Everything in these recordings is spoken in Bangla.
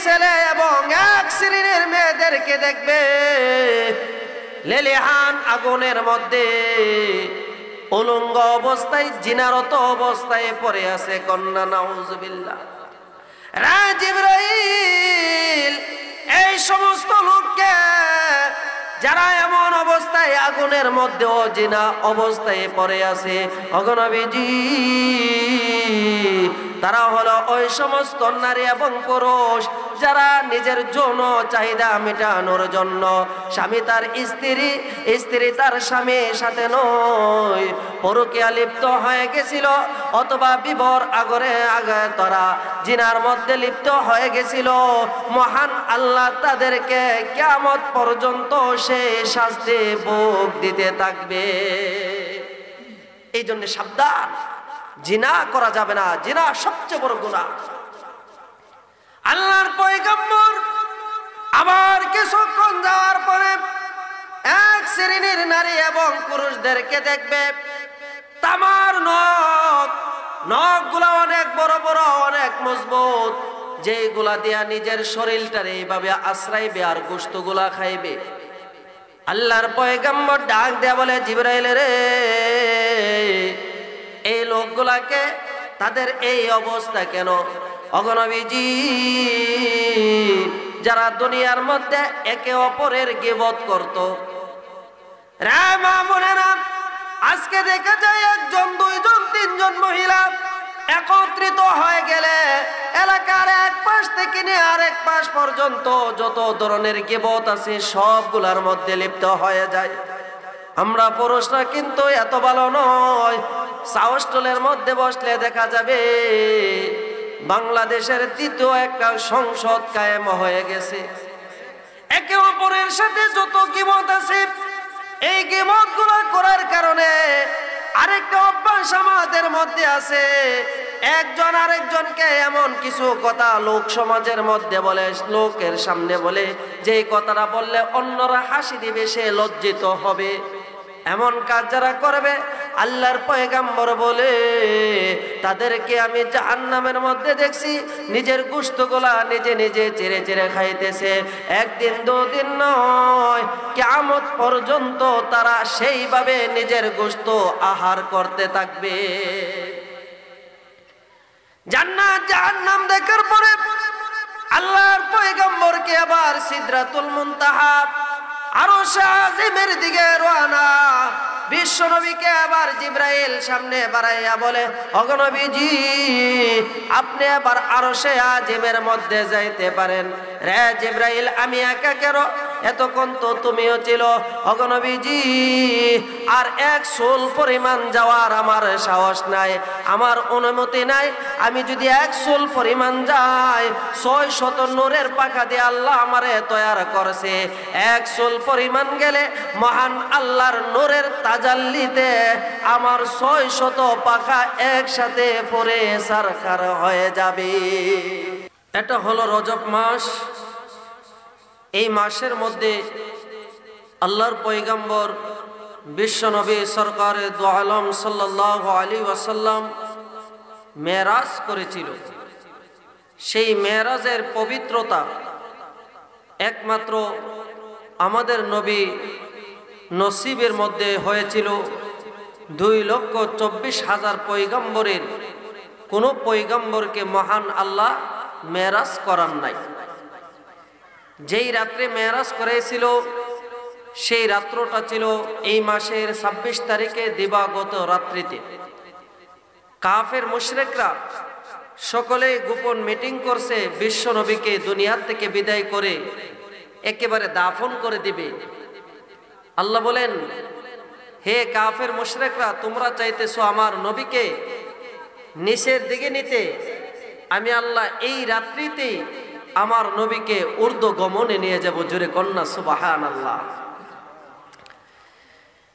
ছেলে এবং এক শ্রেণীর মেয়েদেরকে দেখবে লেলিহান আগুনের মধ্যে উলঙ্গ অবস্থায় জিনারত অবস্থায় পড়ে আছে। কন্যা নাউজুবিল্লাহ। জিবরাইল এই সমস্ত লোককে যারা এমন অবস্থায় আগুনের মধ্যে অজিনা অবস্থায় পড়ে আছে, ওগো নবীজি, তারা হলো ওই সমস্ত নারী এবং পুরুষ যারা নিজের যৌন চাহিদা মেটানোর জন্য স্বামী তার স্ত্রী তার স্বামীর সাথে নয় পরকীয়া লিপ্ত হয়ে গেছিল, অথবা বিবর আগে তারা জিনার মধ্যে লিপ্ত হয়ে গেছিল। মহান আল্লাহ তাদেরকে কিয়ামত পর্যন্ত সে শাস্তি ভোগ দিতে থাকবে। এই জন্য সাবধান, জিনা করা যাবে না। জিনা সবচেয়ে বড় গুনাহ। আল্লাহর পয়গম্বর আবার কিছুক্ষণ যাওয়ার পরে এক শ্রেণীর নারী এবং পুরুষদেরকে দেখবে তামার নখগুলা অনেক বড় বড়, অনেক মজবুত, যেগুলা দিয়া নিজের শরীরটারে এইভাবে আশ্রাইবে আর গোশতগুলা খাইবে। আল্লাহর পয়গম্বর ডাক দেয়া বলে, জিবরাইল রে, এই লোকগুলাকে তাদের এই অবস্থা কেন? ওগো নবীজি, যারা দুনিয়ার মধ্যে একে অপরের গীবত করত। রে মা বোনেরা, আজকে দেখা যায় একজন, দুইজন, তিনজন মহিলা একত্রিত হয়ে গেলে এলাকার এক পাশ থেকে নিয়ে আরেক পাশ পর্যন্ত যত ধরনের গীবত আছে সবগুলার মধ্যে লিপ্ত হয়ে যায়। আমরা পুরুষরা কিন্তু এত ভালো নয়। সাউস্টলের মধ্যে বসলে দেখা যাবে বাংলাদেশের তৃতীয় একটা সংসদ কায়েম হয়ে গেছে। একে অপরের সাথে যত গীবত আছে, এই গীবত গুলো করার কারণে আরেকটা অভ্যাস আমাদের মধ্যে আছে। একজন আরেকজনকে এমন কিছু কথা লোক সমাজের মধ্যে বলে, লোকের সামনে বলে, যে কথাটা বললে অন্যরা হাসি দিবে, সে লজ্জিত হবে। এমন কাজ যারা করবে, আল্লাহর পয়গম্বর বলে, তাদেরকে আমি জাহান্নামের মধ্যে দেখছি নিজের গোশতগুলা নিজে নিজে চেরে চেরে খাইতেছে। একদিন দুদিন নয়, কিয়ামত পর্যন্ত তারা সেইভাবে নিজের গোশত আহার করতে থাকবে। জান্নাত জাহান্নাম দেখার পরে আল্লাহর পয়গম্বরকে আবার সিদরাতুল মুনতাহা আরশে আজিমের দিকে রওনা। বিশ্ব নবীকে আবার জিবরাইল সামনে বাড়াইয়া বলে, ওগো নবীজি, আপনি আবার আরশে আজিমের মধ্যে যাইতে পারেন। রে জিবরাইল, আমি একা কেন? এতক্ষণ তো তুমিও ছিল। ওগো নবীজি, আর এক চুল পরিমাণ যাওয়ার আমার সাহস নাই, আমার অনুমতি নাই। আমি যদি এক চুল পরিমাণ যাই, 600 নূরের পাখা দিয়ে আল্লাহ আমারে তৈয়ার করছে। এক চুল পরিমাণ গেলে মহান আল্লাহর নূরের তাজাল্লিতে আমার 600 পাখা একসাথে পরে সারখার হয়ে যাবে। এটা হলো রজব মাস। এই মাসের মধ্যে আল্লাহর পয়গম্বর বিশ্ব নবী সরকারে দু আলম সাল্লাল্লাহু আলাইহি ওয়াসাল্লাম মেরাজ করেছিল। সেই মেরাজের পবিত্রতা একমাত্র আমাদের নবী নসিবের মধ্যে হয়েছিল। 2,24,000 পয়গম্বরের কোনো পয়গম্বরকে মহান আল্লাহ মেরাজ করান নাই। যেই রাত্রে মেরাজ করেছিল সেই রাত্রটা ছিল এই মাসের 26 তারিখে দিবাগত রাত্রিতে। কাফের মুশরিকরা সকলে গোপন মিটিং করছে, বিশ্ব নবীকে দুনিয়ার থেকে বিদায় করে একেবারে দাফন করে দিবে। আল্লাহ বলেন, হে কাফের মুশরিকরা, তোমরা চাইতেছো আমার নবীকে নিচের দিকে নিতে, আমি আল্লাহ এই রাত্রিতেই আমার নবীকে উর্দু গমনে নিয়ে যাব। জোরে কন্যা সুবহানাল্লাহ।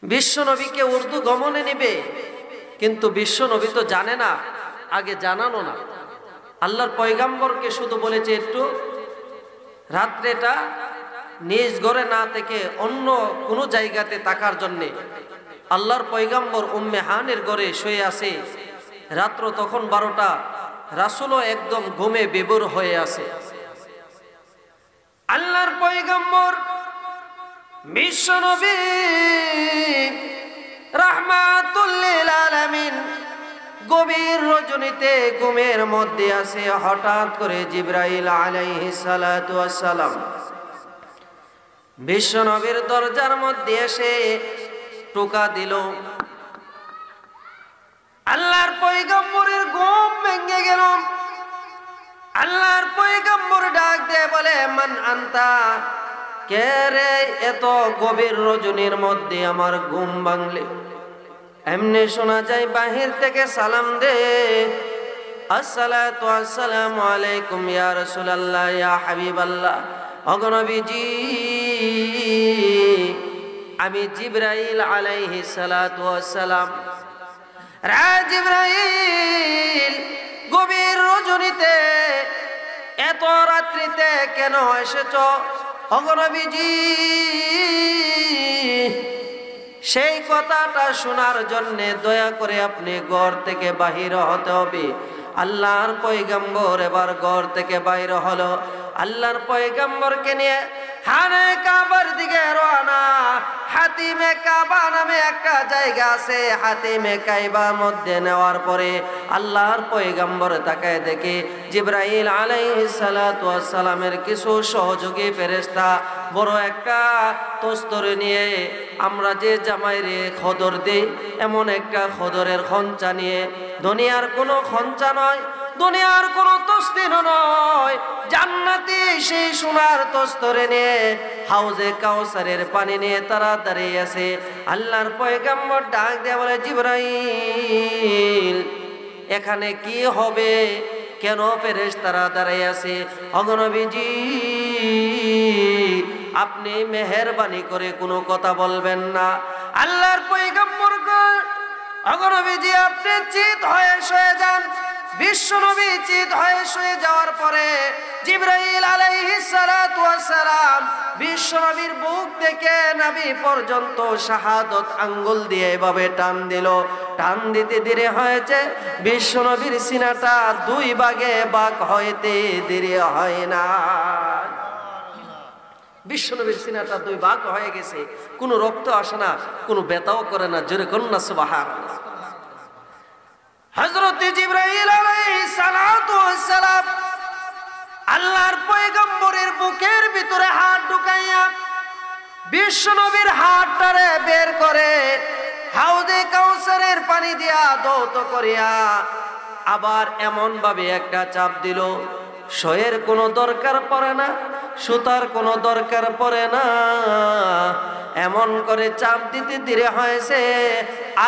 বিশ্ব নবীকে উর্দু গমনে নিবে, কিন্তু বিশ্ব নবী তো জানে না, আগে জানানো না। আল্লাহর পয়গম্বরকে শুধু বলেছে একটু রাত্রেটা নিজ ঘরে না থেকে অন্য কোনো জায়গাতে থাকার জন্যে। আল্লাহর পয়গম্বর উম্মে হানের ঘরে শুয়ে আছে। রাত্র তখন 12টা, রাসূলও একদম ঘুমে বিভোর হয়ে আছে। আল্লাহর পয়গম্বর বিশ্বনবী রাহমাতুল লিল আলামিন গভীর রজনীতে ঘুমের মধ্যে আছে। হঠাৎ করে জিবরাইল আলাইহিস সালাতু ওয়াস সালাম বিশ্বনবীর দরজার মধ্যে এসে টোকা দিল। আল্লাহর পয়গম্বরের ঘুম ভেঙে গেল। আল্লাহর পয়গম্বর ডাক দিয়ে বলে, মান আনতা, কে রে এত গভীর রজনীর মধ্যে আমার ঘুম ভাঙলে? এমনি শোনা যায় বাহির থেকে সালাম দে, আসসালাতু আসসালামু আলাইকুম ইয়া রাসূলুল্লাহ ইয়া হাবিবাল্লাহ। ওগো নবীজি, আমি জিবরাইল আলাইহিস সালাতু ওয়াস সালাম। জিবরাইল, গভীর রজনীতে এত রাত্রিতে কেন এসেছো? ওগো নবীজি, সেই কথাটা শোনার জন্য দয়া করে আপনি ঘর থেকে বাহির হতে হবে। আল্লাহর পয়গম্বর এবার ঘর থেকে বাইরে হলো। আল্লাহর পয়গম্বরকে নিয়ে খানে কাবার দিকে রওনা। হাতিমে কাবা নামে একটা জায়গা আছে। হাতিমে কাবার মধ্যে নেওয়ার পরে আল্লাহর পয়গম্বর তাকায় দেখে জিবরাইল আলাইহিস সালাতু ওয়াস সালামের কিছু সহযোগী ফেরেশতা বড় একটা তস্তরে নিয়ে, আমরা যে জামাইরে খদর দেই এমন একটা খদরের খঞ্চা নিয়ে, দুনিয়ার কোনো খঞ্চা নয়, দুনিয়ার কোনো তস্তির নয়, জান্নাতি সেই সোনার তস্তরে নিয়ে হাউজে কাউসারের পানি নিয়ে তারা দাঁড়িয়ে আছে। আল্লাহর পয়গম্বর ডাক দিয়ে বলে, জিবরাইল, এখানে কি হবে? কেন ফেরেশতারা দাঁড়িয়ে আছে? ওগো নবীজি, আপনি মেহেরবানি করে কোনো কথা বলবেন না। আল্লাহর পয়গম্বর, ওগো নবীজি, আপনি চিত হয়ে শুয়ে যান। বিশ্বনবী চিত হয়ে শুয়ে যাওয়ার পরে জিবরাইল আলাইহিস সালাতু ওয়াস সালাম বিশ্বনবীর বুক থেকে নাভি পর্যন্ত শাহাদত আঙ্গুল দিয়ে এভাবে টান দিল। টান দিতে দেরি হয়েছে, বিশ্বনবীর সিনাটা দুই ভাগে ভাগ হইতে দেরি হয় না। বিশ্বনবীর সিনাটা দুই ভাগ হয়ে গেছে, কোনো রক্ত আসে না, কোনো ব্যথাও করে না। জোরে কন্যা সুবহানাল্লাহ। হযরত জিবরাইল আলাইহিস সালাতু ওয়াস সালাম আল্লাহর পয়গম্বরের বুকের ভিতরে হাত ঢুকাইয়া বিশ্বনবীর হাতটারে বের করে হাউজে কাউসারের পানি দিয়া দৌত করিয়া আবার এমন ভাবে একটা চাপ দিল, শয়ের কোনো দরকার পড়ে না, সুতার কোনো দরকার পড়ে না। এমন করে চাপ দিতে দেরি হয়েছে,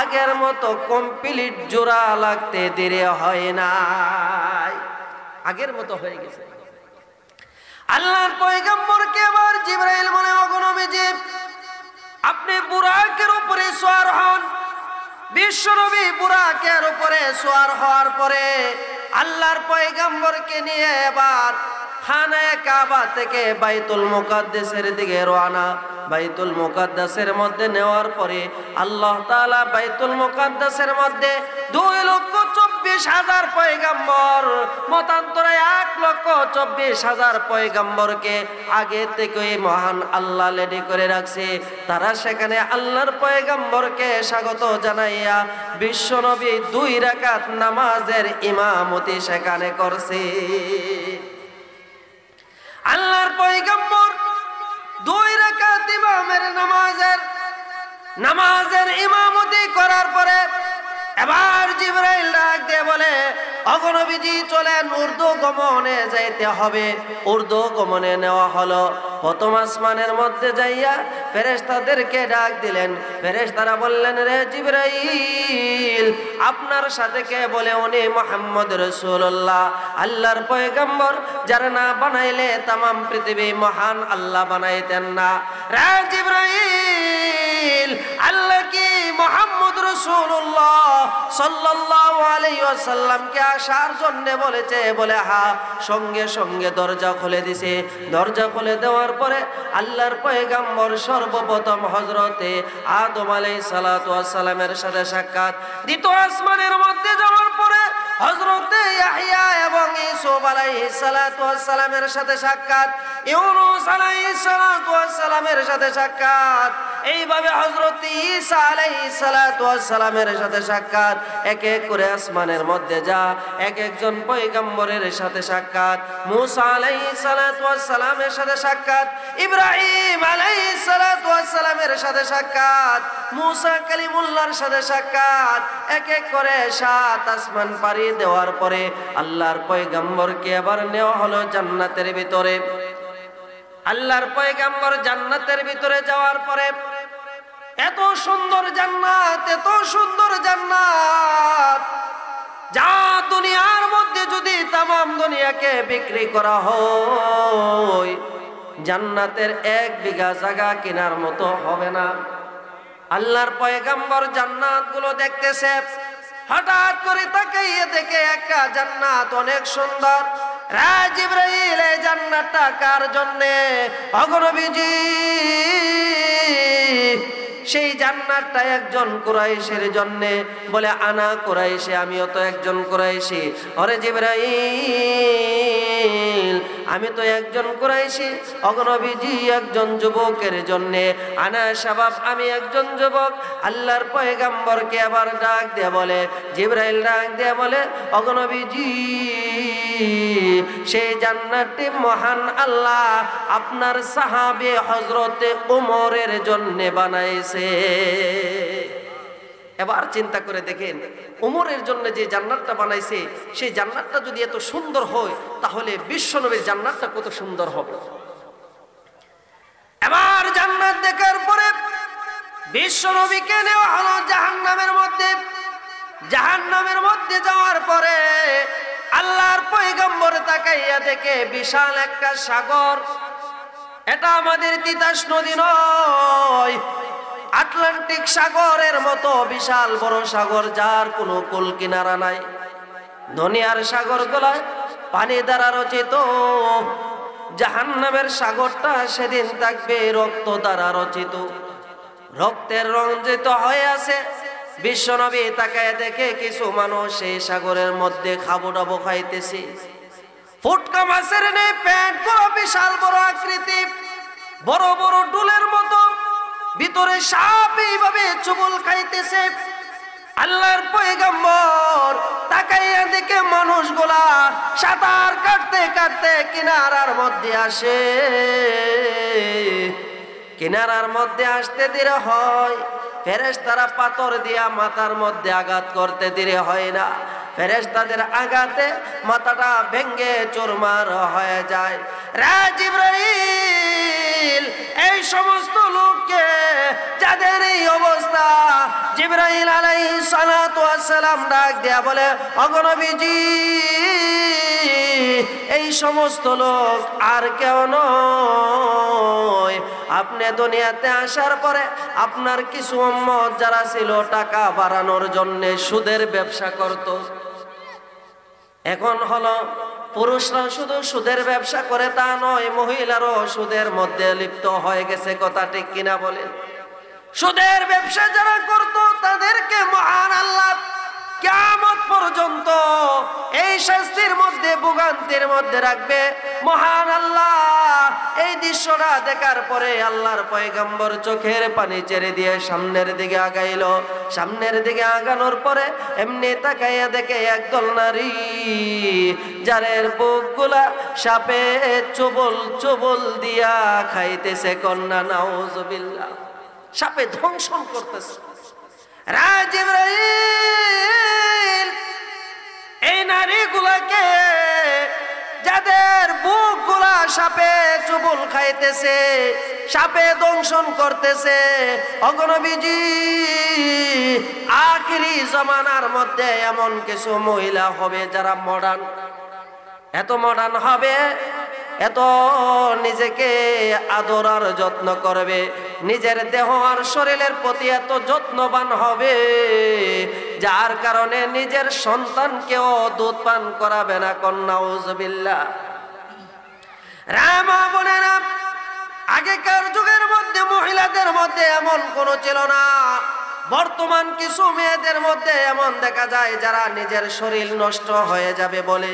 আগের মতো কমপ্লিট জোড়া লাগতে দেরি হয় না, আগের মতো হয়ে গেছে। আল্লাহর পয়গম্বরকে আবার জিবরাইল বলে, ওগো নবীজি, আপনি বুরাকের উপরে সওয়ার হন। বিশ্বনবী বুরাকের উপরে সওয়ার হওয়ার পরে আল্লাহর পয়গম্বরকে নিয়ে এবার খানে কাবা থেকে বাইতুল মুকাদ্দাসের দিকে রওনা। বাইতুল মুকাদ্দাসের মধ্যে নেওয়ার পরে আল্লাহ তাআলা বাইতুল মুকাদ্দাসের মধ্যে 2,24,000 পয়গম্বর, মতান্তরে 1,24,000 পয়গম্বরকে আগে থেকে মহান আল্লাহ রেডি করে রাখছে। তারা সেখানে আল্লাহর পয়গম্বরকে স্বাগত জানাইয়া বিশ্বনবী 2 রাকাত নামাজের ইমামতি সেখানে করছে। আল্লাহর পয়গম্বর 2 রাকাত ইমামের নামাজের ইমামতি করার পরে এবার জিবরাইল ডাক দিয়ে বলে, ওগো নবীজি, চলেন উর্দু গমনে যাইতে হবে। উর্দু গমনে নেওয়া হলো। প্রথম আসমানের মধ্যে যাইয়া ফেরেশতাদেরকে ডাক দিলেন। ফেরেশতারা বললেন, রে জিবরাইল, আপনার সাথে কে বলে? উনি মুহাম্মদ রাসূলুল্লাহ, আল্লাহর পয়গম্বর, যারা না বানাইলে তামাম পৃথিবী মহান আল্লাহ বানাইতেন না। রে জিবরাইল, আল্লাহ কি মুহাম্মদ রাসূলুল্লাহ সাল্লাল্লাহু আলাইহি ওয়াসাল্লামকে আসার জন্য বলেছে? বলে হ্যাঁ। সঙ্গে সঙ্গে দরজা খুলে দিছে। দরজা খুলে দেওয়ার পরে আল্লাহর পয়গম্বর সর্বপ্রথম হযরতে আদম আলাইহিস সালাতু ওয়াস সালামের সাথে সাক্ষাৎ। দ্বিতীয় আসমানের মধ্যে যাওয়ার পরে হযরতে ইয়াহইয়া এবং ইউসুফ আলাইহিস সালাতু ওয়াস সালামের সাথে সাক্ষাৎ, ইউনূস আলাইহিস সালাতু ওয়াস সালামের সাথে সাক্ষাৎ, এইভাবে হযরত ঈসা আলাইহিস সালাতু ওয়াস সালামের সাথে সাক্ষাৎ। এক এক করে আসমানের মধ্যে যা এক একজন পয়গম্বরের সাথে সাক্ষাৎ। মূসা আলাইহিস সালাতু ওয়াস সালামের সাথে সাক্ষাৎ, ইব্রাহিম আলাইহিস সালাতু ওয়াস সালামের সাথে সাক্ষাৎ, মূসা কালিমুল্লাহর সাথে সাক্ষাৎ। এক এক করে 7 আসমান পাড়ি দেওয়ার পরে আল্লাহর পয়গম্বরকে আবার নেওয়া হলো জান্নাতের ভিতরে। আল্লাহর পয়গম্বর জান্নাতের ভিতরে যাওয়ার পরে এত সুন্দর জান্নাত, এত সুন্দর জান্নাত, যা দুনিয়ার মধ্যে যদি তামাম দুনিয়াকে বিক্রি করা হয় জান্নাতের 1 বিঘা জায়গা কেনার মতো হবে না। আল্লাহর পয়গম্বর জান্নাতগুলো দেখতেছে, হঠাৎ করে তাকাইয়ে দেখে একটা জান্নাত অনেক সুন্দর। জিবরাইল, এই জান্নাতটা কার জন্যে? অগনবীজি, সেই জান্নাতটা একজন কুরাইশের জন্যে। বলে আনা কুরাইশে, আমিও তো একজন কুরাইশি। ওরে জিবরাইল, আমি তো একজন কুরাইশি। অগনবীজি একজন যুবকের জন্যে। আনা শাবাব, আমি একজন যুবক। আল্লাহর পয়গম্বরকে আবার ডাক দিয়ে বলে, জিবরাইল ডাক দিয়ে বলে, অগনবীজি সেই জান্নাতটি মহান আল্লাহ আপনার সাহাবে হযরতে ওমরের জন্য বানাইছে। এবার চিন্তা করে দেখেন, ওমরের জন্য যে জান্নাতটা বানাইছে সেই জান্নাতটা যদি এত সুন্দর হয় তাহলে বিশ্বনবীর জান্নাতটা কত সুন্দর হবে। এবার জান্নাত দেখার পরে বিশ্বনবীকে নেওয়া হলো জাহান্নামের মধ্যে। জাহান্নামের মধ্যে যাওয়ার পরে আল্লাহর পয়গম্বর তাকাইয়া দেখে বিশাল একটা সাগর। এটা আমাদের তিতাস নদী নয়, আটলান্টিক সাগরের মতো বিশাল বড় সাগর, যার কোনো কুল কিনারা নাই। দুনিয়ার সাগরগুলায় পানি দ্বারা রচিত, জাহান্নামের সাগরটা সেদিন থাকবে রক্ত দ্বারা রচিত, রক্তের রঞ্জিত হয়ে আছে। বিশ্বনবী তাকায় দেখে কিছু মানুষ সেই সাগরের মধ্যে খাবো খাইতেছে। ফুটকা মাছের নেই পেট, বড় বিশাল বড় আকৃতি, বড় বড় ডুলের মতো, ভিতরে সাপ এইভাবে চুবুল খাইতেছে। আল্লাহর পয়গম্বর তাকাইয়া দেখে মানুষগুলা সাঁতার কাটতে কাটতে কিনারার মধ্যে আসে। কিনারার মধ্যে আসতে দেরি হয়, ফেরেশতারা পাথর দিয়া মাথার মধ্যে আঘাত করতে দেরি হয় না। ফেরেশতাদের আঘাতে মাথাটা ভেঙ্গে চুরমার হয়ে যায়। জিবরাইল এই সমস্ত লোককে, যাদের এই অবস্থা, জিবরাইল আলাইহিস সালাতু ওয়াস সালাম ডাক দেয়া বলে, অগনবীজি এই সমস্ত লোক আর কেউ নয়, আপনি দুনিয়াতে আসার পরে আপনার কিছু উম্মত যারা ছিল টাকা বাড়ানোর জন্য সুদের ব্যবসা করত। এখন হলো পুরুষরা শুধু সুদের ব্যবসা করে তা নয়, মহিলারও সুদের মধ্যে লিপ্ত হয়ে গেছে। কথা ঠিক কিনা বলেন? সুদের ব্যবসা যারা করত তাদেরকে মহান আল্লাহ কিয়ামত পর্যন্ত এই শাস্তির মধ্যে, ভোগান্তির মধ্যে রাখবে। মহান আল্লাহ এই দৃশ্যটা দেখার পরে আল্লাহর পয়গম্বর চোখের পানি ছেড়ে দিয়ে সামনের দিকে আগাইল। সামনের দিকে আগানোর পরে এমনি তাকাইয়া দেখে একদল নারী, যাদের বুকগুলা সাপে চুবল চুবল দিয়া খাইতেছে। কন্যা নাউজুবিল্লাহ, সাপে ধ্বংসন করতেছে। জিবরাইল এই নারীগুলাকে, যাদের বুকগুলা সাপে চুবুল খাইতেছে, সাপে দংশন করতেছে, অগনবীজি আখিরি জামানার মধ্যে এমন কিছু মহিলা হবে যারা মডার্ন, এত মডার্ন হবে, এত নিজেকে আদর আর যত্ন করবে, নিজের দেহ আর শরীরের প্রতি এত যত্নবান হবে, যার কারণে নিজের সন্তানকেও দুধ পান করাবে না। নাউজুবিল্লাহ। রামা বোনেরা, আগেকার যুগের মধ্যে মহিলাদের মধ্যে এমন কোনো ছিল না বর্তমান কিছু মেয়েদের মধ্যে এমন দেখা যায় যারা নিজের শরীর নষ্ট হয়ে যাবে বলে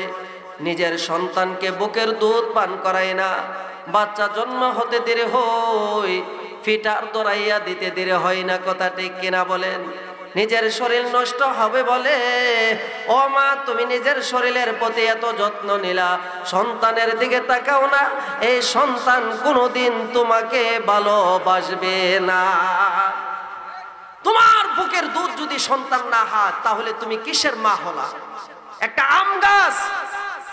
নিজের সন্তানকে বুকের দুধ পান করায় না, বাচ্চা জন্ম হতে দেরি হয়, ফিটার দরাইয়া দিতে দেরি হয় না, কথা ঠিক কিনা বলেন? নিজের শরীর নষ্ট হবে বলে ও মা তুমি নিজের শরীরের প্রতি এত যত্ন নিলা, সন্তানের দিকে তাকাও না, এই সন্তান কোনোদিন তোমাকে ভালোবাসবে না। তোমার বুকের দুধ যদি সন্তান না হয় তাহলে তুমি কিসের মা হলা? একটা আম গাছ,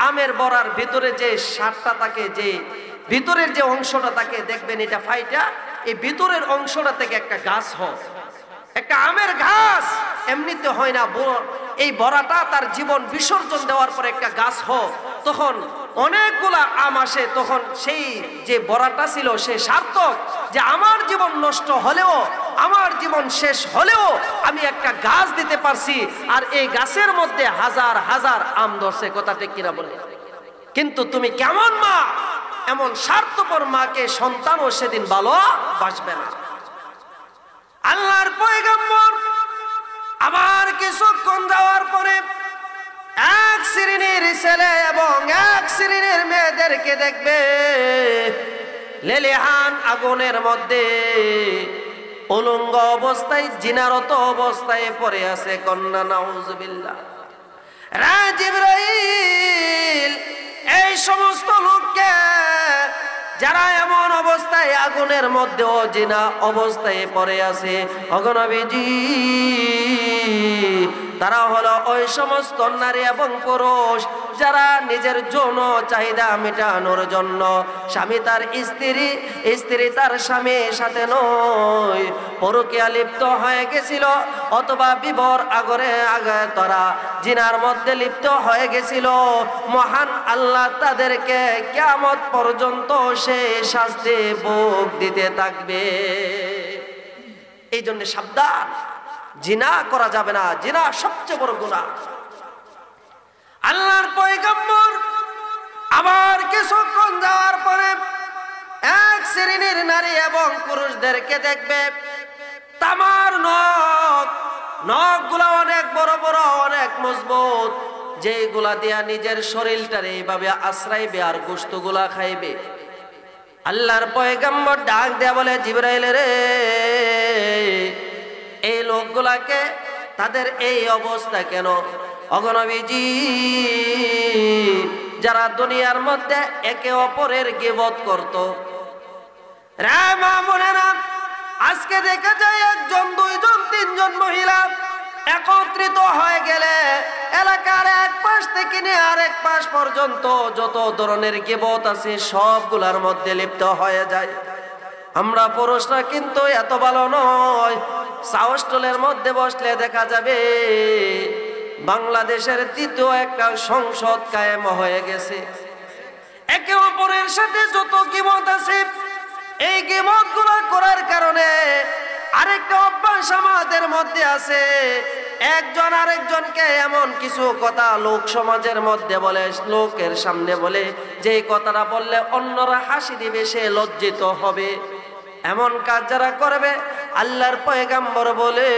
আমের বড়ার ভিতরে যে সারটা থাকে, যে ভিতরের যে অংশটা থাকে দেখবেন এটা ফাইটা এই ভিতরের অংশটা থেকে একটা গাছ হয়। একটা আমের গাছ এমনিতে হয় না, এই বড়াটা তার জীবন বিসর্জন দেওয়ার পর একটা গাছ হয়, তখন অনেকগুলা আম আসে, তখন সেই যে বড়াটা ছিল সে সার্থক, যে আমার জীবন নষ্ট হলেও, আমার জীবন শেষ হলেও আমি একটা গাছ দিতে পারছি, আর এই গাছের মধ্যে হাজার হাজার আম ধরছে, কথা ঠিক কিনা বলে? কিন্তু তুমি কেমন মা? এমন স্বার্থপর মাকে সন্তানও সেদিন ভালোবাসবে না। আল্লাহর পয়গম্বর আবার কিছুক্ষণ যাওয়ার পরে এক শ্রেণীর ছেলে এবং এক শ্রেণীর মেয়েদেরকে দেখবে লেলিহান আগুনের মধ্যে উলঙ্গ অবস্থায় জিনারত অবস্থায় পড়ে আছে। কন্যা নাউজুবিল্লাহ। জিবরাইল এই সমস্ত লোককে যারা এমন অবস্থায় আগুনের মধ্যে অজিনা অবস্থায় পড়ে আছে, ওগো নবীজি তারা হলো ওই সমস্ত নারী এবং পুরুষ যারা নিজের যৌন চাহিদা মেটানোর জন্য স্বামী তার স্ত্রী, স্ত্রী তার স্বামীর সাথে নয় পরকীয়া লিপ্ত হয়ে গেছিল, অথবা বিবর আগরে আগে তারা জিনার মধ্যে লিপ্ত হয়ে গেছিল। মহান আল্লাহ তাদেরকে কিয়ামত পর্যন্ত সে শাস্তি ভোগ দিতে থাকবে। এই জন্য সাবধান, জিনা করা যাবে না, জিনা সবচেয়ে বড় গুনাহ। আল্লাহর পয়গম্বর আবার কিছুক্ষণ যাওয়ার পরে এক শ্রেণীর নারী এবং পুরুষদেরকে দেখবে তামার নখগুলা অনেক বড় বড়, অনেক মজবুত, যেগুলা দিয়া নিজের শরীরটারে এইভাবে আশ্রাইবে আর গোশতগুলা খাইবে। আল্লাহর পয়গম্বর ডাক দেয়া বলে, জিবরাইল রে, এই লোকগুলাকে তাদের এই অবস্থা কেন? ওগো নবীজি যারা দুনিয়ার মধ্যে একে অপরের গীবত করত। রে মা বোনেরা, আজকে দেখা যায় একজন, দুইজন, তিনজন মহিলা একত্রিত হয়ে গেলে এলাকার এক পাশ থেকে নিয়ে আরেক পাশ পর্যন্ত যত ধরনের গীবত আছে সবগুলার মধ্যে লিপ্ত হয়ে যায়। আমরা পুরুষরা কিন্তু এত ভালো নয়। সাউস্টলের মধ্যে বসলে দেখা যাবে বাংলাদেশের তৃতীয় একটা সংসদ কায়েম হয়ে গেছে। একে অপরের সাথে যত গীবত আছে এই গীবত গুলো করার কারণে আরেকটা অভ্যাস আমাদের মধ্যে আছে, একজন আরেকজনকে এমন কিছু কথা লোক সমাজের মধ্যে বলে, লোকের সামনে বলে, যে কথাটা বললে অন্যরা হাসি দিবে, সে লজ্জিত হবে। এমন কাজ যারা করবে আল্লাহর পয়গম্বর বলে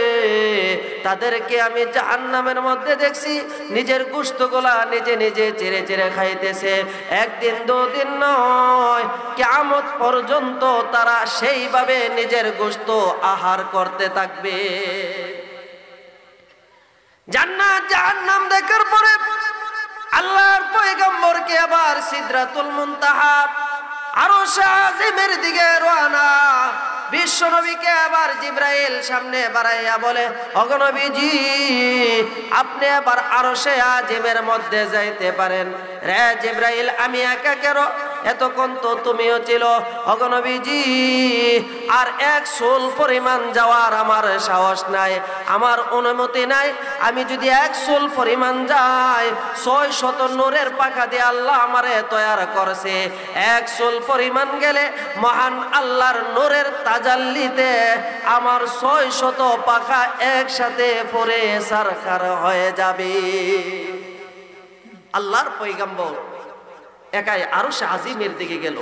তাদেরকে আমি জাহান্নামের মধ্যে দেখছি নিজের গোশতগুলা নিজে নিজে চেরে চেরে খাইতেছে। একদিন দুদিন নয়, কিয়ামত পর্যন্ত তারা সেইভাবে নিজের গোশত আহার করতে থাকবে। জান্নাত জাহান্নাম দেখার পরে আল্লাহর পয়গম্বরকে আবার সিদরাতুল মুনতাহা আরশে আজিমের দিকে রওনা। বিশ্ব নবীকে আবার জিবরাইল সামনে বাড়াইয়া বলে, ওগো নবীজি আপনি আবার আরশে আজিমের মধ্যে যাইতে পারেন। রে জিবরাইল, আমি একা কেন? এতক্ষণ তো তুমিও ছিল। ওগো নবীজি আর এক চুল পরিমাণ যাওয়ার আমার সাহস নাই, আমার অনুমতি নাই। আমি যদি এক চুল পরিমাণ যাই, 600 নূরের পাখা দিয়ে আল্লাহ আমারে তৈয়ার করেছে। এক চুল পরিমাণ গেলে মহান আল্লাহর নূরের তাজাল্লিতে আমার 600 পাখা একসাথে পরে সারখার হয়ে যাবে। আল্লাহর পয়গম্বর একাই আরশে আজিমের দিকে গেল।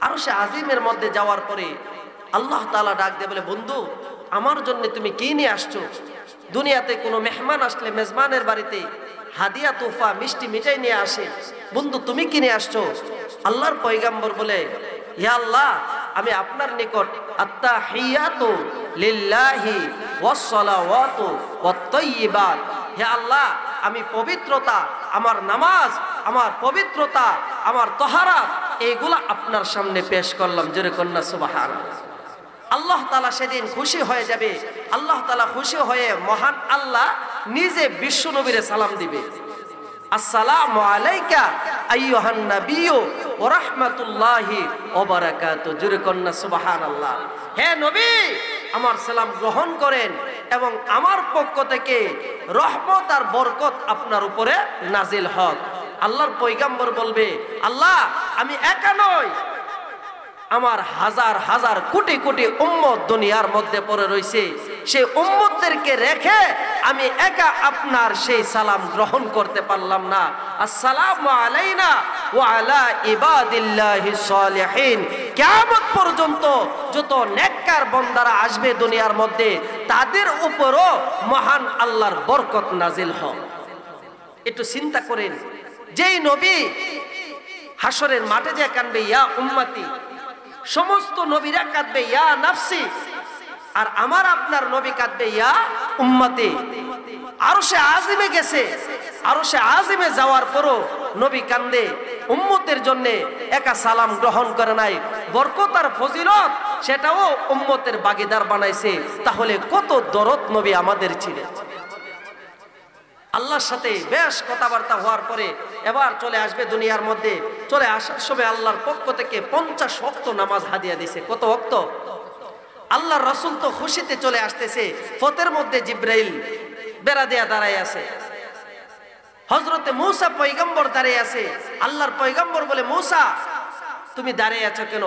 আরশে আজিমের মধ্যে যাওয়ার পরে আল্লাহ তাআলা ডাক দিয়ে বলে, বন্ধু আমার জন্য তুমি কি নিয়ে আসছো? দুনিয়াতে কোনো মেহমান আসলে মেজবানের বাড়িতে হাদিয়া তোফা মিষ্টি মিঠাই নিয়ে আসে, বন্ধু তুমি কি নিয়ে আসছো? আল্লাহর পয়গম্বর বলে, ইয়া আল্লাহ, আমি আপনার নিকট আত্তাহিয়াতু লিল্লাহি ওয়াস সালাওয়াতু ওয়াত তাইয়্যিবাত, হে আল্লাহ, আমি পবিত্রতা, আমার নামাজ, আমার পবিত্রতা, আমার তাহারাত, এইগুলা আপনার সামনে পেশ করলাম। জোরে কন্যা সুবহানাল্লাহ। আল্লাহ তাআলা সেদিন খুশি হয়ে যাবে। আল্লাহ তাআলা খুশি হয়ে মহান আল্লাহ নিজে বিশ্ব নবীরে সালাম দিবে, আসসালামু আলাইকা আইয়ুহান নাবিয়্যু ওয়া রাহমাতুল্লাহি ওয়া বারাকাতুহু। জোরে কন্যা সুবহানাল্লাহ। হে নবী, আমার সালাম গ্রহণ করেন এবং আমার পক্ষ থেকে রহমত আর বরকত আপনার উপরে নাজিল হোক। আল্লাহর পয়গম্বর বলবে, আল্লাহ, আমি একা নই, আমার হাজার হাজার কোটি কোটি উম্মত দুনিয়ার মধ্যে পড়ে রয়েছে, সেই উম্মতদেরকে রেখে আমি একা আপনার সেই সালাম গ্রহণ করতে পারলাম না। আসসালামু আলাইনা ওয়া আলা ইবাদিল্লাহিস সালিহিন। কিয়ামত পর্যন্ত যত নেককার বান্দারা আসবে দুনিয়ার মধ্যে, তাদের উপরও মহান আল্লাহর বরকত নাজিল হোক। একটু চিন্তা করেন, যেই নবী হাসরের মাঠে যে কাঁদবে ইয়া উম্মতি, সমস্ত নবীরা কাঁদবে ইয়া নাফসি, আর আমার আপনার নবী কাঁদবে ইয়া উম্মতি। আরশে আজিমে গেছে, আরশে আজিমে যাওয়ার পরও নবী কান্দে উম্মতের জন্য, একা সালাম গ্রহণ করে নাই। বরকত আর ফজিলত সেটাও উম্মতের ভাগীদার বানাইছে। তাহলে কত দরদ নবী আমাদের ছিলেন। আল্লাহর সাথে বেশ কথাবার্তা হওয়ার পরে এবার চলে আসবে দুনিয়ার মধ্যে। চলে আসার সময় আল্লাহর পক্ষ থেকে 50 ওয়াক্ত নামাজ হাদিয়া দিয়েছে। কত ওয়াক্ত? আল্লাহর রাসূল তো খুশিতে চলে আসতেছে, ফতের মধ্যে জিব্রাইল বেড়া দেয়া দাঁড়ায় আছে, হযরতে মূসা পয়গম্বর দাঁড়িয়ে আছে। আল্লাহর পয়গম্বর বলে, মূসা তুমি দাঁড়িয়ে আছো কেন?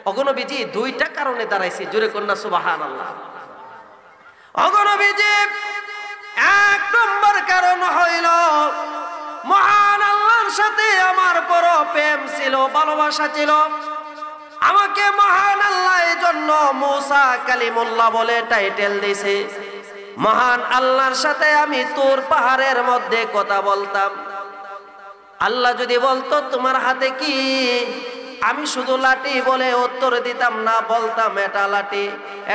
অগণবিজি দুইটা কারণে দাঁড়াইছি। জোরে কন্যা সুবহানাল্লাহ। অগণবিজি এক নম্বর কারণ হইল, মহান আল্লাহর সাথে আমার বড় প্রেম ছিল, ভালোবাসা ছিল। আমাকে মহান আল্লাহ এর জন্য মূসা কালিমুল্লাহ বলে টাইটেল দিয়েছে। মহান আল্লাহর সাথে আমি তুর পাহাড়ের মধ্যে কথা বলতাম। আল্লাহ যদি বলতো তোমার হাতে কি, আমি শুধু লাঠি বলে উত্তর দিতাম না, বলতাম এটা লাঠি,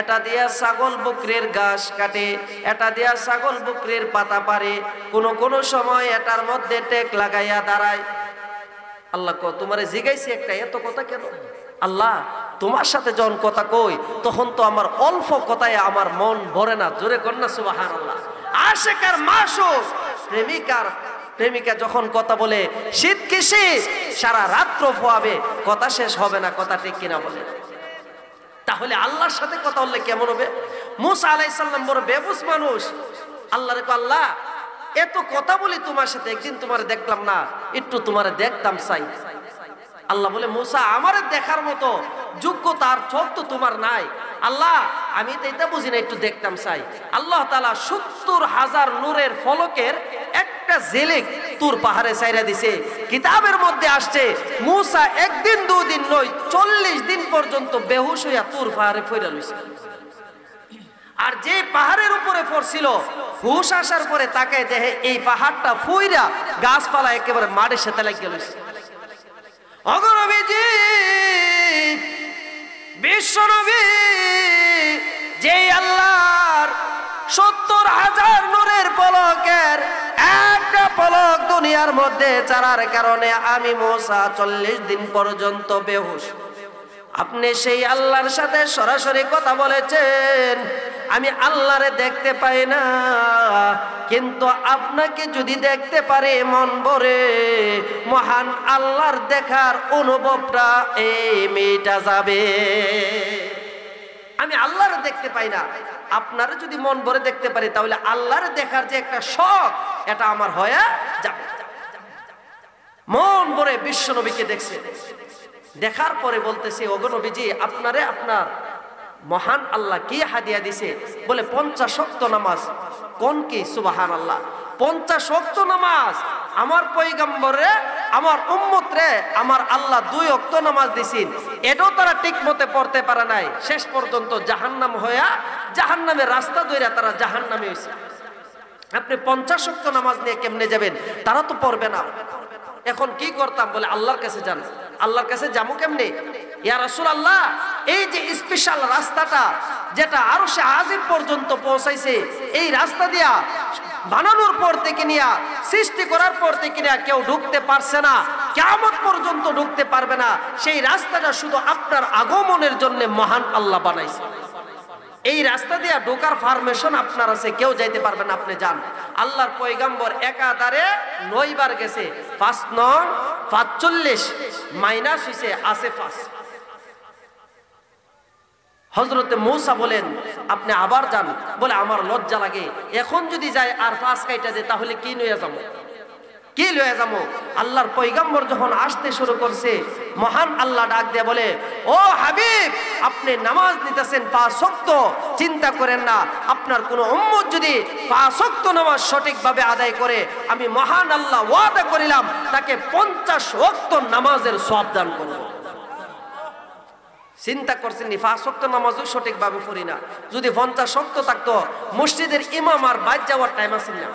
এটা দিয়া ছাগল বকরির ঘাস কাটে, এটা দিয়া ছাগল বকরির পাতা পারে, কোন সময় এটার মধ্যে টেক লাগাইয়া দাঁড়ায়। আল্লাহ তোমারে জিগাইছি একটা, এত কথা কেন? আল্লাহ তোমার সাথে যখন কথা কই তখন তো আমার অল্প কথায় আমার মন ভরে না। জোরে কন্যা সুবহানাল্লাহ। আশিকার মাসুক প্রেমিকা যখন কথা বলে, শীত কি শীত, সারা রাত্র ফোয়াবে, কথা শেষ হবে না। কথা ঠিক কিনা বলে? তাহলে আল্লাহর সাথে কথা বললে কেমন হবে? মূসা আলাইহিস সালাম বড় বেবুস মানুষ। আল্লাহরে কয়, আল্লাহ এত কথা বলি তোমার সাথে, একদিন তোমারে দেখলাম না, একটু তোমারে দেখতাম চাই। আল্লাহ বলে, মূসা আমারে দেখার মতো যোগ্যতা আর চোখ তো তোমার নাই। আল্লাহ আমি তো এটা বুঝি না, একটু দেখতাম চাই। আল্লাহ তাআলা 70,000 নূরের ফলকের একটা জেলেক তুর পাহাড়ে ছাইরা দিছে। কিতাবের মধ্যে আসছে মূসা একদিন দুদিন নয় 40 দিন পর্যন্ত বেহুশ হইয়া তুর পাহাড়ে পড়ে রইছে। আর যে পাহাড়ের উপরে পড়ছিল, হুশ আসার পরে তাকে দেখে এই পাহাড়টা ফুইরা গাছপালা একেবারে মাটির সাথে লাগিয়ে রইছে। অগণবিজি বিশ্বনবী যে আল্লাহর 70,000 নূরের পলকের একটা পলক দুনিয়ার মধ্যে চারার কারণে আমি মূসা 40 দিন পর্যন্ত বেহুশ। আপনি সেই আল্লাহর সাথে সরাসরি কথা বলেছেন, আমি আল্লাহরে দেখতে পাই না, কিন্তু আপনাকে যদি দেখতে পারে মন ভরে, মহান আল্লাহর দেখার অনুভবটা এই মেয়েটা যাবে। আমি আল্লাহরে দেখতে পাই না, আপনারা যদি মন ভরে দেখতে পারি তাহলে আল্লাহরে দেখার যে একটা শখ, এটা আমার হয়ে যাবে। মন ভরে বিশ্ব নবীকে দেখছে। দেখার পরে বলতেছে, ওগো নবীজি আপনারে আপনার মহান আল্লাহ কি হাদিয়া দিছে? বলে 50 ওয়াক্ত নামাজ। কোন কি? সুবহানাল্লাহ, 50 ওয়াক্ত নামাজ আমার পয়গম্বরে আমার উম্মত রে আমার আল্লাহ 2 ওয়াক্ত নামাজ দিছেন, এটাও তারা ঠিক মতে পড়তে পারে নাই, শেষ পর্যন্ত জাহান্নাম হইয়া জাহান্নামের রাস্তা ধইরা তারা জাহান্নামে হইছে। আপনি 50 ওয়াক্ত নামাজ নিয়ে কেমনে যাবেন? তারা তো পড়বে না। এখন কি করতাম? বলে আল্লাহর কাছে যান। আল্লাহর কাছে যাবো কেমনে? ইয়া রাসূলুল্লাহ, এই যে স্পেশাল রাস্তাটা যেটা আরশে আজিম পর্যন্ত পৌঁছাইছে, এই রাস্তা দিয়া বানানোর পর থেকে নিয়া সৃষ্টি করার পর থেকে নিয়া কেউ ঢুকতে পারছে না, কিয়ামত পর্যন্ত ঢুকতে পারবে না। সেই রাস্তাটা শুধু আপনার আগমনের জন্য মহান আল্লাহ বানাইছে। এই রাস্তা দিয়া ঢোকার পারমিশন আপনার আছে, কেউ যাইতে পারবে না, আপনি যান। আল্লাহর পয়গম্বর একাধারে 9 বার গেছে, 5 9 45 মাইনাস হইছে আছে 5। হযরতে মূসা বলেন আপনি আবার যান। বলে আমার লজ্জা লাগে, এখন যদি যাই আর 5 কাইটা দেয় তাহলে কি লইয়া যাবো, কি লইয়া যাবো? আল্লাহর পয়গম্বর যখন আসতে শুরু করছে, মহান আল্লাহ ডাক দিয়ে বলে, ও হাবিব, আপনি নামাজ নিতেছেন 5 ওয়াক্ত, চিন্তা করেন না, আপনার কোন উম্মত যদি 5 ওয়াক্ত নামাজ সঠিকভাবে আদায় করে, আমি মহান আল্লাহ ওয়াদা করিলাম তাকে 50 ওয়াক্ত নামাজের সওয়াব দান করব। চিন্তা করছেন 5 ওয়াক্ত নামাজও সঠিকভাবে পড়ি না, যদি 50 ওয়াক্ত থাকতো মসজিদের ইমাম আর বাইর যাওয়ার টাইম আছে না,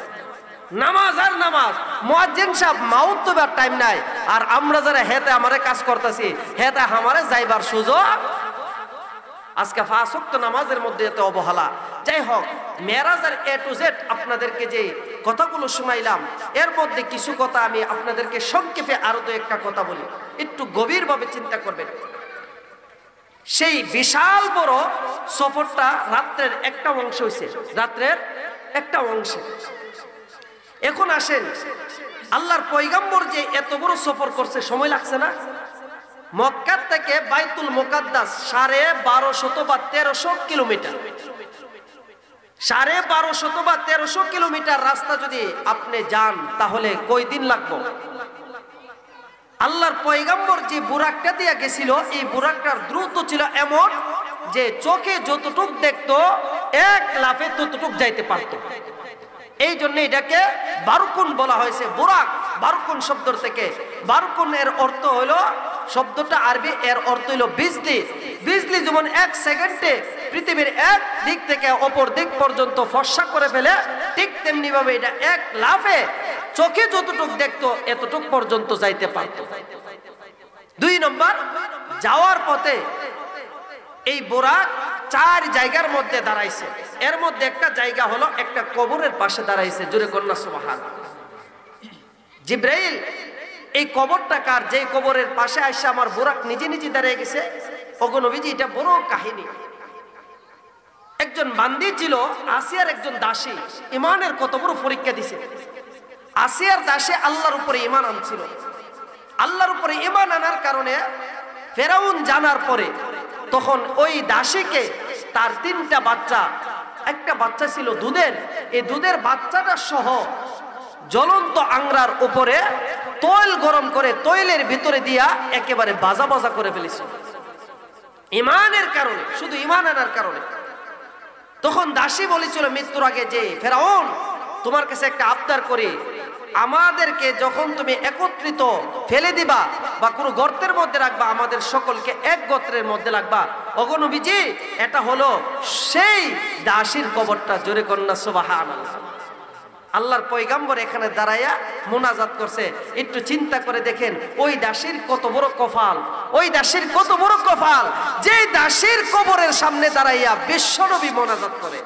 নামাজ আর নামাজ, মুয়াজ্জিন সাহেব মাউত তোবার টাইম নাই, আর আমরা যারা হেতে আমারে কাজ করতেছি হেতে আমারে যাইবার সুযোগ। আজকে 5 ওয়াক্ত নামাজের মধ্যে এত অবহেলা। যাই হোক, মেরাজের A to Z আপনাদেরকে যে কথাগুলো শুনাইলাম, এর মধ্যে কিছু কথা আমি আপনাদেরকে সংক্ষেপে আরো 2-1টা কথা বলি, একটু গভীরভাবে চিন্তা করবেন। সেই বিশাল বড় সফরটা রাত্রের একটা অংশ হইছে, রাত্রের একটা অংশ। এখন আসেন, আল্লাহর পয়গম্বর যে এত বড় সফর করছে, সময় লাগছে না? মক্কা থেকে বাইতুল মুকাদ্দাস 1250 বা 1300 কিলোমিটার, 1250 বা 1300 কিলোমিটার রাস্তা যদি আপনি যান তাহলে কয় দিন লাগবে? আল্লাহর পয়গম্বর যে বুরাকটা দিয়া গেছিল, এই বুরাকটার দ্রুত ছিল এমন যে চোখে যতটুক দেখতো এক লাফে ততটুক যাইতে পারতো। এই জন্য এটাকে বারকুন বলা হয়েছে। বুরাক বারকুন শব্দ থেকে, বারকুন এর অর্থ হলো, শব্দটা আরবি, এর অর্থ হলো বিজলি। বিজলি যেমন 1 সেকেন্ডে পৃথিবীর এক দিক থেকে অপর দিক পর্যন্ত ফর্সা করে ফেলে, ঠিক তেমনি ভাবে এটা এক লাফে চোখে যতটুক দেখতো এতটুক পর্যন্ত যাইতে পারত। 2 নম্বর, যাওয়ার পথে এই বুরাক 4 জায়গার মধ্যে দাঁড়াইছে। এর মধ্যে একটা জায়গা হলো একটা কবরের পাশে দাঁড়াইছে, জোরে কন্যা সুবহানাল্লাহ। জিবরাইল এই কবরটা কার, যে কবরের পাশে আইসা আমার বুরাক নিজে নিজে দাঁড়িয়ে গেছে। ওগো নবীজি, এটা বড় কাহিনী। একজন বান্দি ছিল, আসিয়ার একজন দাসী, ইমানের কত বড় পরীক্ষা দিছে। আসিয়ার দাসী আল্লাহর উপরে ঈমান আনছিল। আল্লাহর উপরে ঈমান আনার কারণে ফেরাউন জানার পরে তখন ওই দাসীকে তার 3টা বাচ্চা, একটা বাচ্চা ছিল দুধের, এই দুধের বাচ্চাটা সহ জ্বলন্ত আংরার উপরে তৈল গরম করে তৈলের ভিতরে দিয়া একেবারে বাজা বাজা করে ফেলেছিল ঈমানের কারণে, শুধু ঈমান আনার কারণে। তখন দাসী বলেছিল মৃত্যুর আগে, যে ফেরাউন, তোমার কাছে একটা আবদার করি, আমাদেরকে যখন তুমি একত্রিত ফেলে দিবা বা কোনো গর্তের মধ্যে রাখবা, আমাদের সকলকে এক গোত্রের মধ্যে রাখবা। ওগো নবীজি, এটা হলো সেই দাসীর কবরটা, জোরে কন্যা সুবহানাল্লাহ। আল্লাহর পয়গম্বর এখানে দাঁড়াইয়া মুনাজাত করছে। একটু চিন্তা করে দেখেন, ওই দাসীর কত বড় কপাল, ওই দাসীর কত বড় কপাল, যে দাসীর কবরের সামনে দাঁড়াইয়া বিশ্বনবী মুনাজাত করে।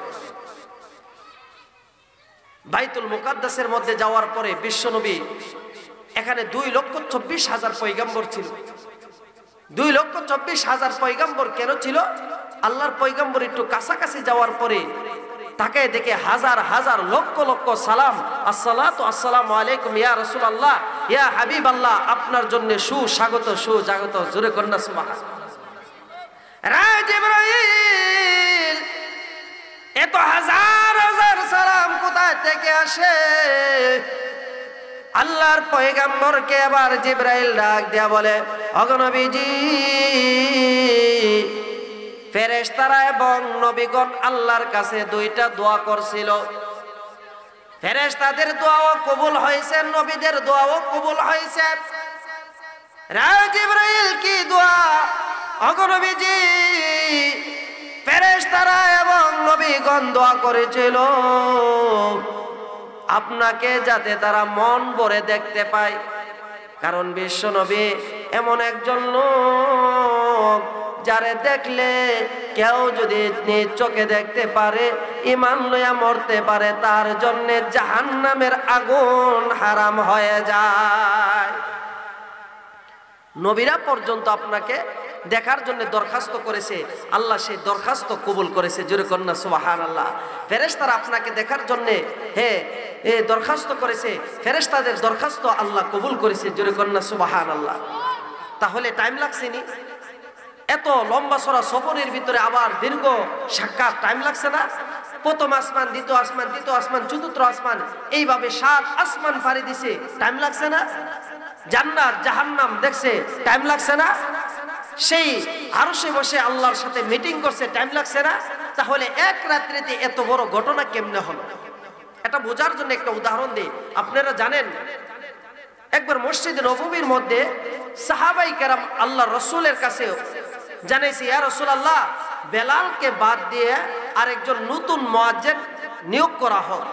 বাইতুল মুকাদ্দাসের মধ্যে যাওয়ার পরে বিশ্বনবী, এখানে 2,24,000 পয়গম্বর ছিল। 2,24,000 পয়গম্বর কেন ছিল? আল্লাহর পয়গম্বর একটু কাছাকাছি যাওয়ার পরে তাকে দেখে হাজার হাজার লক্ষ লক্ষ সালাম, আসসালাতু আসসালামু আলাইকুম ইয়া রাসূলুল্লাহ, ইয়া হাবিবাল্লাহ, আপনার জন্য সুস্বাগত সুজাগত, জোরে কন্যা সুবহানাল্লাহ। রা জিবরাইল, এত হাজার হাজার সালাম কোথায় থেকে আসে? আল্লাহর পয়গম্বরকে আবার জিবরাইল ডাক দিয়া বলে, ওগো নবীজি, ফেরেশতারা এবং নবীগণ আল্লাহর কাছে 2টা দোয়া করছিল। ফেরেশতাদের দোয়াও কবুল হয়েছে, নবীদের দোয়াও কবুল হয়েছে। জিবরাইল কি দোয়া ওগো নবীজি, ফেরেশতারা এবং নবীগণ দোয়া করেছিল আপনাকে যাতে তারা মন ভরে দেখতে পায়। কারণ বিশ্ব নবী এমন একজন লোক যারে দেখলে কেউ যদি নিজ চোখে দেখতে পারে, ঈমান লইয়া মরতে পারে, তার জন্য জাহান্নামের আগুন হারাম হয়ে যায়। নবীরা পর্যন্ত আপনাকে দেখার জন্য দরখাস্ত করেছে, আল্লাহ সেই দরখাস্ত কবুল করেছে। জোরে কন্যা সুবহানাল্লাহ। ফেরেশতারা আপনাকে দেখার জন্য দরখাস্ত করেছে, ফেরেশতাদের দরখাস্ত আল্লাহ কবুল করেছে। জোরে কন্যা সুবহানাল্লাহ। তাহলে টাইম লাগছে নি? এত লম্বা সরা সফরের ভিতরে আবার দীর্ঘ সাক্ষাৎ, টাইম লাগছে না? প্রথম আসমান, দ্বিতীয় আসমান, তৃতীয় আসমান, চতুর্থ আসমান, এইভাবে 7 আসমান পাড়ি দিছে, টাইম লাগছে না? জান্নাত জাহান্নাম দেখছে, টাইম লাগছে না? সেই আরশে বসে আল্লাহর সাথে মিটিং করছে, টাইম লাগছে না? তাহলে এক রাত্রিতে এত বড় ঘটনা কেমনে হলো? এটা বোঝার জন্য একটা উদাহরণ দিই। আপনারা জানেন, একবার মসজিদে নববীর মধ্যে সাহাবাই কেরাম আল্লাহ রসুলের কাছে জানাইছে, ইয়া রাসূলুল্লাহ, বেলালকে বাদ দিয়ে আরেকজন নতুন মুয়াজ্জিন নিয়োগ করা হোক।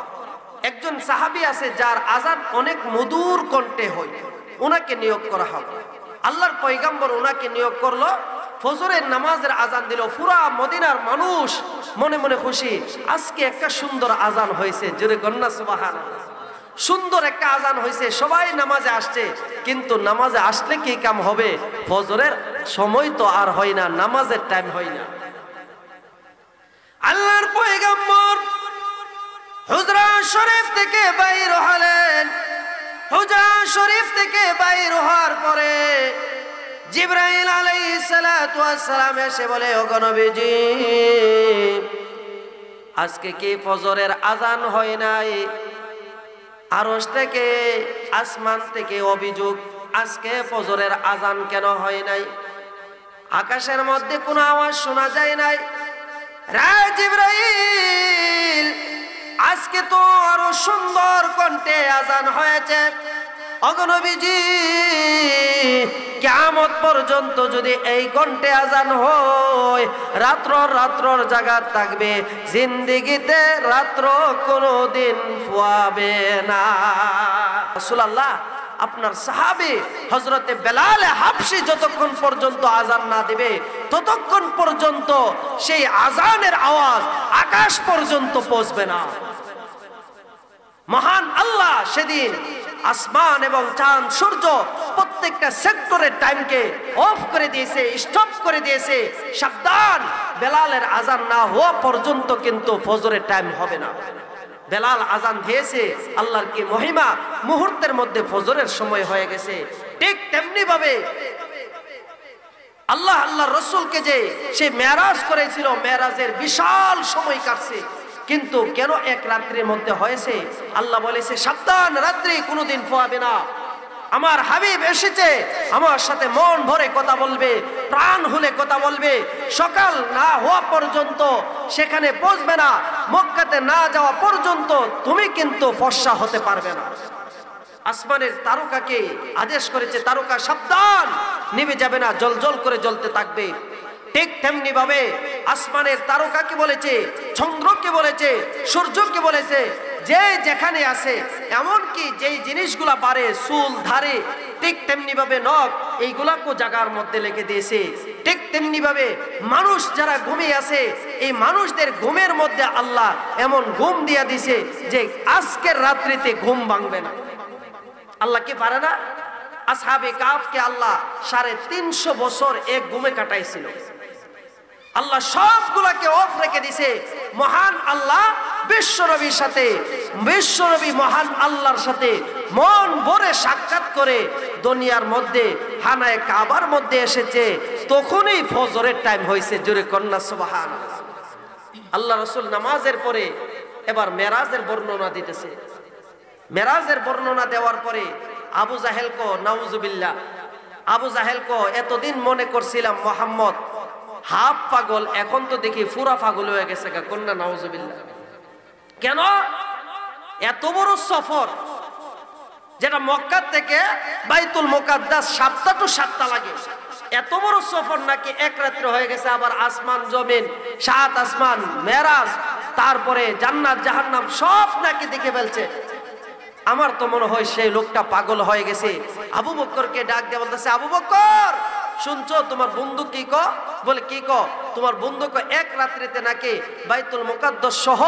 একজন সাহাবী আছে যার আযান অনেক মধুর কণ্ঠে হয়, ওনাকে নিয়োগ করা হোক। আল্লাহর পয়গম্বর ওনাকে নিয়োগ করলো, ফজরের নামাজের আজান দিল। পুরা মদিনার মানুষ মনে মনে খুশি, আজকে একটা সুন্দর আজান হয়েছে। জোরে কন্যা সুবহানাল্লাহ। সুন্দর একটা আজান হয়েছে, সবাই নামাজে আসছে। কিন্তু নামাজে আসলে কি কাম হবে? ফজরের সময় তো আর হয় না, নামাজের টাইম হয় না। আল্লাহর পয়গম্বর হুজরা শরীফ থেকে বাইর হলেন। হুজরা শরীফ থেকে বাইর হওয়ার পরে জিবরাইল আলাইহিস সালাতু ওয়াস সালাম এসে বলে, ওগো নবীজি, আজকে কি ফজরের আজান হয় নাই? আরশ থেকে, আসমান থেকে অভিযোগ, আজকে ফজরের আজান কেন হয় নাই? আকাশের মধ্যে কোনো আওয়াজ শোনা যায় নাই। রে জিবরাইল, আজকে তো আরো সুন্দর কণ্ঠে আজান হয়েছে। ওগো নবীজি, কিয়ামত পর্যন্ত যদি এই কণ্ঠে আজান হয়, রাত্রর জাগাত থাকবে, জিন্দেগিতে রাত্র কোনোদিন ফুয়াবে না। রাসূলুল্লাহ, আপনার সাহাবী হযরতে বেলাল হাবশী যতক্ষণ পর্যন্ত আজান না দিবে, ততক্ষণ পর্যন্ত সেই আজানের আওয়াজ আকাশ পর্যন্ত পৌঁছবে না। মহান আল্লাহ সেদিন আসমান এবং চাঁদ সূর্য প্রত্যেকটা সেক্টরের টাইমকে অফ করে দিয়েছে, স্টপ করে দিয়েছে। সাবধান, বেলালের আজান না হওয়া পর্যন্ত কিন্তু ফজরের টাইম হবে না। বেলাল আজান দিয়েছে, আল্লাহর কি মহিমা, মুহূর্তের মধ্যে ফজরের সময় হয়ে গেছে। ঠিক তেমনি ভাবে আল্লাহর রাসূলকে যে সে মেরাজ করেছিল, মেরাজের বিশাল সময় কাটছে, কিন্তু কেন এক রাত্রির মধ্যে হয়েছে? আল্লাহ বলেছে, সাবধান, রাত্রি কোনোদিন পোয়াবে না। আমার হাবিব এসেছে, আমার সাথে মন ভরে কথা বলবে, প্রাণ হলে কথা বলবে। সকাল না হওয়া পর্যন্ত সেখানে পৌঁছবে না, মক্কাতে না যাওয়া পর্যন্ত তুমি কিন্তু ফর্সা হতে পারবে না। আসমানের তারকাকে আদেশ করেছে, তারকা সাবধান, নিভে যাবে না, জ্বলজ্বল করে জ্বলতে থাকবে। ঠিক তেমনি ভাবে আসমানের তারকাকে বলেছে, চন্দ্রকে বলেছে, সূর্যকে বলেছে, যে যেখানে আছে, এমনকি যেই জিনিসগুলা বাড়ে, চুল, ধারে, ঠিক তেমনি ভাবে নখ, এইগুলাকে জায়গার মধ্যে লিখে দিয়েছে। ঠিক তেমনি ভাবে মানুষ যারা ঘুমিয়ে আছে, এই মানুষদের ঘুমের মধ্যে আল্লাহ এমন ঘুম দিয়া দিছে যে আজকের রাত্রিতে ঘুম ভাঙবে না। আল্লাহ কি পারে না? আসহাবে কাফকে আল্লাহ 350 বছর এক ঘুমে কাটাইছিল। আল্লাহ সবগুলাকে অফ রেখে দিছে। মহান আল্লাহ বিশ্বনবীর সাথে, বিশ্বনবী মহান আল্লাহর সাথে মন ভরে সাক্ষাৎ করে দুনিয়ার মধ্যে হানায়ে কাবার মধ্যে এসেছে, তখনই ফজরের টাইম হয়েছে। জোরে কন্যা সুবহানাল্লাহ। আল্লাহ রাসূল নামাজের পরে এবার মেরাজের বর্ণনা দিতেছে। মেরাজের বর্ণনা দেওয়ার পরে আবু জাহেল কো, নাউজুবিল্লাহ, আবু জাহেল কো, এতদিন মনে করছিলাম মোহাম্মদ হাফ পাগল, এখন তো দেখি পুরা পাগল হয়ে গেছে। কন্যা নাউজুবিল্লাহ। কেন? এত বড় সফর, যেটা মক্কা থেকে বাইতুল মুকাদ্দাস 7টা টু 7টা লাগে। এত বড় সফর নাকি এক রাত্রে হয়ে গেছে। আবার আসমান জমিন, 7 আসমান, মেরাজ, তারপরে জান্নাত জাহান্নাম সব নাকি দেখে ফেলছে। আমার তো মনে হয় সেই লোকটা পাগল হয়ে গেছে। আবু বকরকে ডাক দিয়ে বলতেছে, আবু বকর শুনছো তোমার বন্ধু কি ক? বলে কি ক? তোমার বন্ধু ক এক রাত্রিতে নাকি বাইতুল মুকাদ্দাস সহ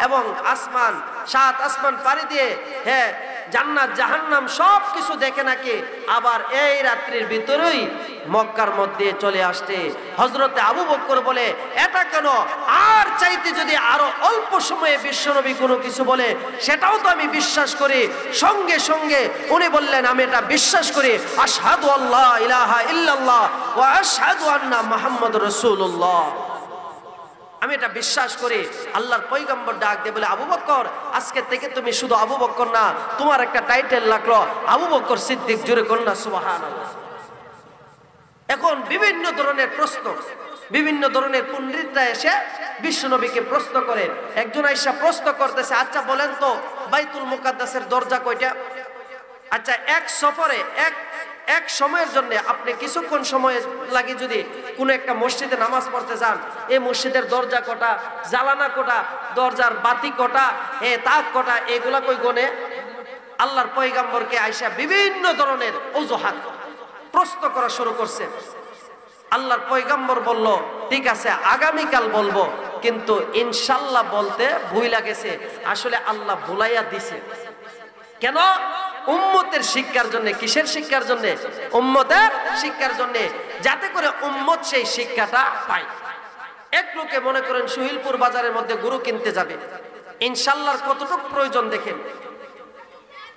এবং আসমান, 7 আসমান পাড়ি দিয়ে হ্যাঁ জান্নাত জাহান্নাম সব কিছু দেখে নাকি আবার এই রাত্রির ভিতরেই মক্কার মধ্যে চলে আসছে। হযরতে আবু বকর বলে, এটা কেন? আর চাইতে যদি আরো অল্প সময়ে বিশ্বনবী কোনো কিছু বলে সেটাও তো আমি বিশ্বাস করি। সঙ্গে সঙ্গে উনি বললেন, আমি এটা বিশ্বাস করি, আশহাদু আল্লা ইলাহা ইল্লাল্লাহ ওয়া আশহাদু আন্না মুহাম্মাদুর রাসূলুল্লাহ। আমি এটা বিশ্বাস করি। আল্লাহর পয়গম্বর ডাক দিয়ে বলে, আবু বকর আজকে থেকে তুমি শুধু আবু বকর না, তোমার একটা টাইটেল লাগলো আবু বকর সিদ্দিক। জোরে করুন না সুবহানাল্লাহ। এখন বিভিন্ন ধরনের প্রশ্ন, বিভিন্ন ধরনের পণ্ডিতরা এসে বিশ্বনবীকে প্রশ্ন করে। একজন আয়েশা প্রশ্ন করতেছে, আচ্ছা বলেন তো বাইতুল মুকাদ্দাসের দরজা কয়টা? আচ্ছা এক সফরে এক সময়ের জন্য আপনি কিছুক্ষণ সময় লাগে যদি কোনো একটা মসজিদে নামাজ পড়তে যান, এই মসজিদের দরজা কটা, জ্বালানা কটা, দরজার বাতি কটা, তাক কটা, এগুলা কই গনে? আল্লাহর পয়গম্বরকে আয়েশা বিভিন্ন ধরনের অজুহাত প্রশ্ন করা শুরু করছে। আল্লাহর পয়গম্বর বলল, ঠিক আছে আগামীকাল বলবো, কিন্তু ইনশাল্লাহ বলতে ভুইলা গেছে। আসলে আল্লাহ ভুলাইয়া দিছে। কেন? উম্মতের শিক্ষার জন্য। কিসের শিক্ষার জন্য? উম্মতের শিক্ষার জন্য, যাতে করে উম্মত সেই শিক্ষাটা পায়। এক লোকে মনে করেন সুহিলপুর বাজারের মধ্যে গরু কিনতে যাবে, ইনশাল্লাহর কতটুকু প্রয়োজন দেখেন।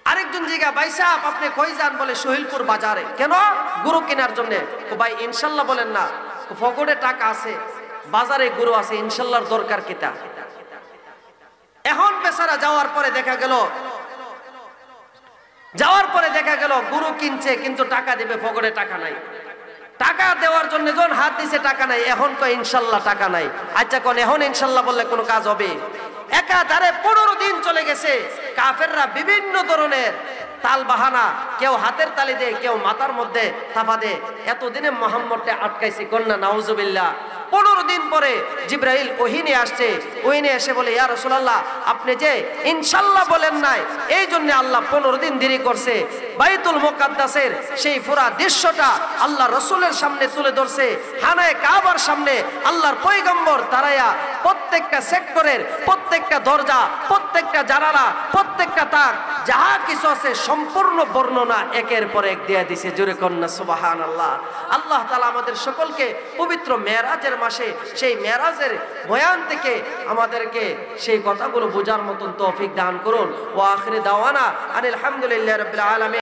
আরেকজন জিজ্ঞা, ভাই সাহেব আপনি কই যান? বলে সুহিলপুর বাজারে। কেন? গরু কেনার জন্য। ভাই ইনশাল্লাহ বলেন না, ফগড়ে টাকা আছে, বাজারে গরু আছে, ইনশাল্লাহর দরকার কিতা? এখন বেচারা যাওয়ার পরে দেখা গেল গরু কিনছে, কিন্তু টাকা দিবে, ফগড়ে টাকা নাই। টাকা দেওয়ার জন্য যখন হাত দিছে টাকা নাই। এখন তো ইনশাল্লাহ টাকা নাই। আচ্ছা কোন এখন ইনশাল্লাহ বললে কোনো কাজ হবে? একাধারে 15 দিন চলে গেছে। কাফেররা বিভিন্ন ধরনের তাল বাহানা, কেউ হাতের তালি দেয়, কেউ মাথার মধ্যে থাপা দেয়। এতদিনে মুহাম্মদকে আটকাইছে, কন্যা নাউজুবিল্লাহ। 15 দিন পরে জিবরাইল ওহী নিয়ে আসছে। ওহী নিয়ে এসে বলে, ইয়া রাসূলুল্লাহ আপনি যে ইনশাল্লাহ বলেন নাই, এই জন্য আল্লাহ 15 দিন দেরি করছে। বাইতুল মুকাদ্দাসের সেই পুরা দৃশ্যটা আল্লাহ রাসূলের সামনে তুলে ধরছে। খানায়ে কাবার সামনে আল্লাহর পয়গম্বর দাঁড়ায়া প্রত্যেকটা সেক্টরের প্রত্যেকটা দরজা, প্রত্যেকটা জানালা, প্রত্যেকটা তাক, যাহা কিছু আছে সম্পূর্ণ বর্ণনা একের পর এক দিয়ে দিছে। জোরে কন্যা সুবহানাল্লাহ। আল্লাহ তাআলা আমাদের সকলকে পবিত্র মেরাজের মাসে সেই মেরাজের বয়ান থেকে আমাদেরকে সেই কথাগুলো বোঝার মতন তৌফিক দান করুন। ওয়া আখিরি দাওয়ানা আনিল হামদুলিল্লাহি রাব্বিল আলামিন।